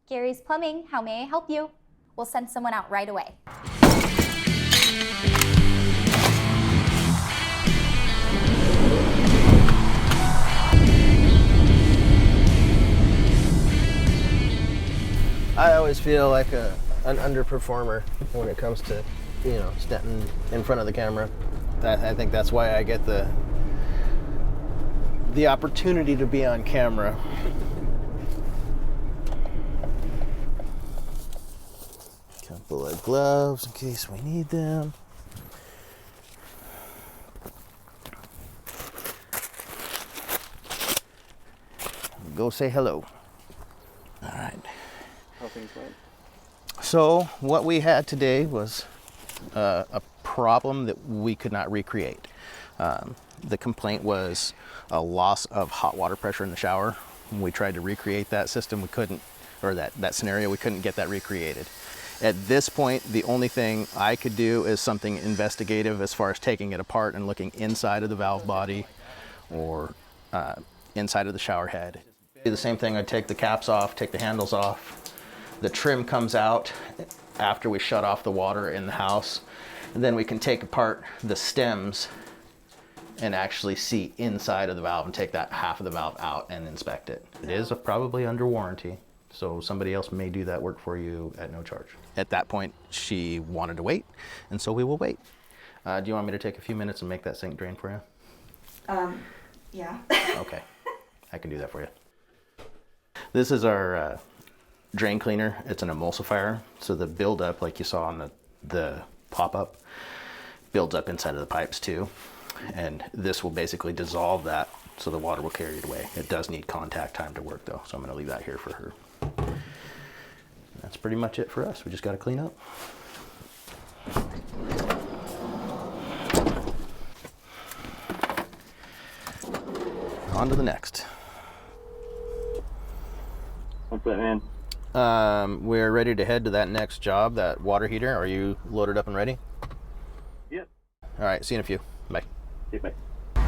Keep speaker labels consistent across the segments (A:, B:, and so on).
A: Gary's Plumbing, how may I help you? We'll send someone out right away.
B: I always feel like an underperformer when it comes to, stepping in front of the camera. I think that's why I get the opportunity to be on camera. Couple of gloves in case we need them. Go say hello. All right.
C: How things went?
B: So what we had today was a problem that we could not recreate. The complaint was a loss of hot water pressure in the shower. When we tried to recreate that system, we couldn't, or that scenario, we couldn't get that recreated. At this point, the only thing I could do is something investigative as far as taking it apart and looking inside of the valve body or inside of the shower head. The same thing, I'd take the caps off, take the handles off. The trim comes out after we shut off the water in the house. And then we can take apart the stems and actually see inside of the valve and take that half of the valve out and inspect it. It is probably under warranty, so somebody else may do that work for you at no charge. At that point, she wanted to wait, and so we will wait. Do you want me to take a few minutes and make that sink drain for you?
D: Yeah.
B: Okay, I can do that for you. This is our drain cleaner. It's an emulsifier, so the buildup, like you saw on the pop-up, builds up inside of the pipes too. And this will basically dissolve that so the water will carry it away. It does need contact time to work though, so I'm gonna leave that here for her. That's pretty much it for us. We just gotta clean up. On to the next.
C: What's that, man?
B: We're ready to head to that next job, that water heater. Are you loaded up and ready?
C: Yep.
B: All right, see you in a few. Bye.
C: Okay, bye.
B: My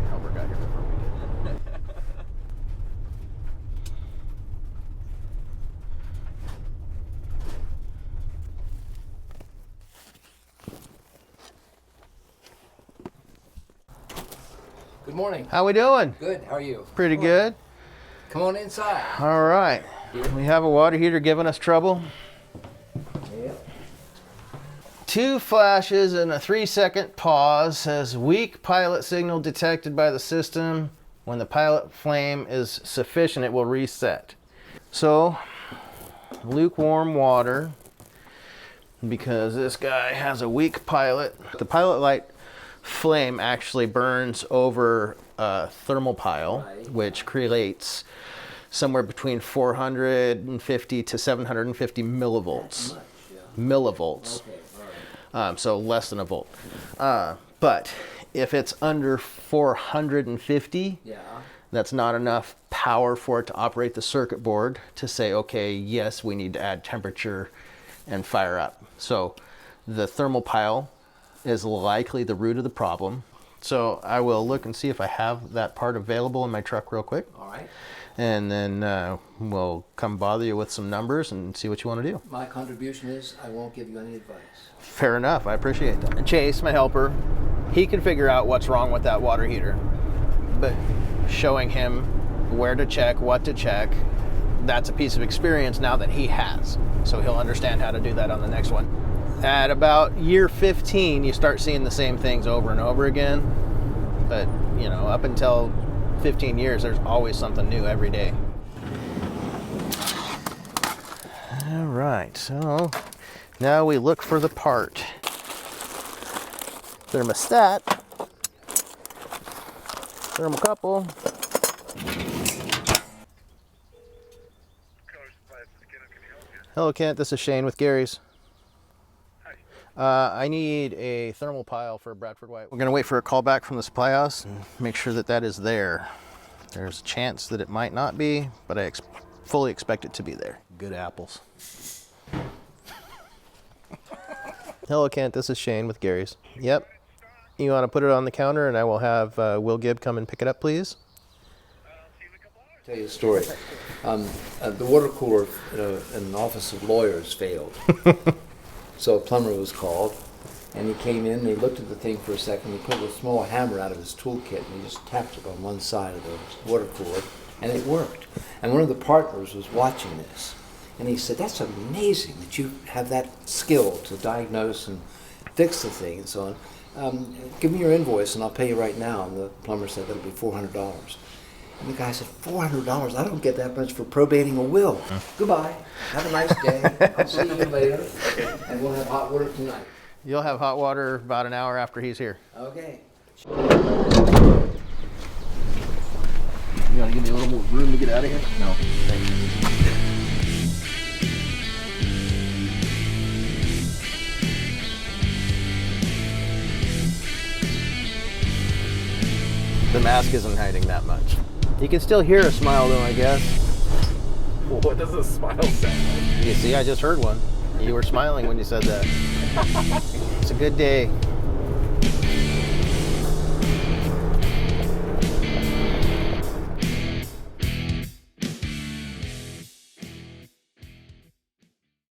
B: helper got here before we did.
E: Good morning.
B: How we doing?
E: Good. How are you?
B: Pretty good.
E: Come on inside.
B: All right. We have a water heater giving us trouble.
E: Yep.
B: 2 flashes and a 3-second pause. Says weak pilot signal detected by the system. When the pilot flame is sufficient, it will reset. So, lukewarm water, because this guy has a weak pilot. The pilot light flame actually burns over a thermal pile, which creates somewhere between 450 to 750 millivolts. Millivolts. So less than a volt. But if it's under 450, that's not enough power for it to operate the circuit board to say, okay, yes, we need to add temperature and fire up. So the thermal pile is likely the root of the problem. So I will look and see if I have that part available in my truck real quick.
E: All right.
B: And then we'll come bother you with some numbers and see what you want to do.
E: My contribution is I won't give you any advice.
B: Fair enough, I appreciate that. And Chase, my helper, he can figure out what's wrong with that water heater. But showing him where to check, what to check, that's a piece of experience now that he has. So he'll understand how to do that on the next one. At about year 15, you start seeing the same things over and over again. But, up until 15 years, there's always something new every day. All right, so now we look for the part. Thermostat, thermocouple. Hello, Kent. This is Shane with Gary's. I need a thermal pile for Bradford White. We're going to wait for a call back from the supply house and make sure that that is there. There's a chance that it might not be, but I fully expect it to be there. Good apples. Hello, Kent. This is Shane with Gary's. Yep. You want to put it on the counter and I will have Will Gibb come and pick it up, please?
F: See you in a couple
E: Tell you a story. The water cooler in an office of lawyers failed. So a plumber was called, and he came in and he looked at the thing for a second. He pulled a small hammer out of his toolkit and he just tapped it on one side of the water cooler, and it worked. And one of the partners was watching this, and he said, "That's amazing that you have that skill to diagnose and fix the thing and so on. Give me your invoice and I'll pay you right now." And the plumber said, "That'll be $400. And the guy said, $400? I don't get that much for probating a will. Goodbye. Have a nice day. I'll see you later. Okay. And we'll have hot water tonight."
B: You'll have hot water about an hour after he's here.
E: Okay.
B: You want to give me a little more room to get out of here? No. Thank you. The mask isn't hiding that much. You can still hear a smile though, I guess.
D: Well, what does a smile sound like?
B: You see, I just heard one. You were smiling when you said that. It's a good day.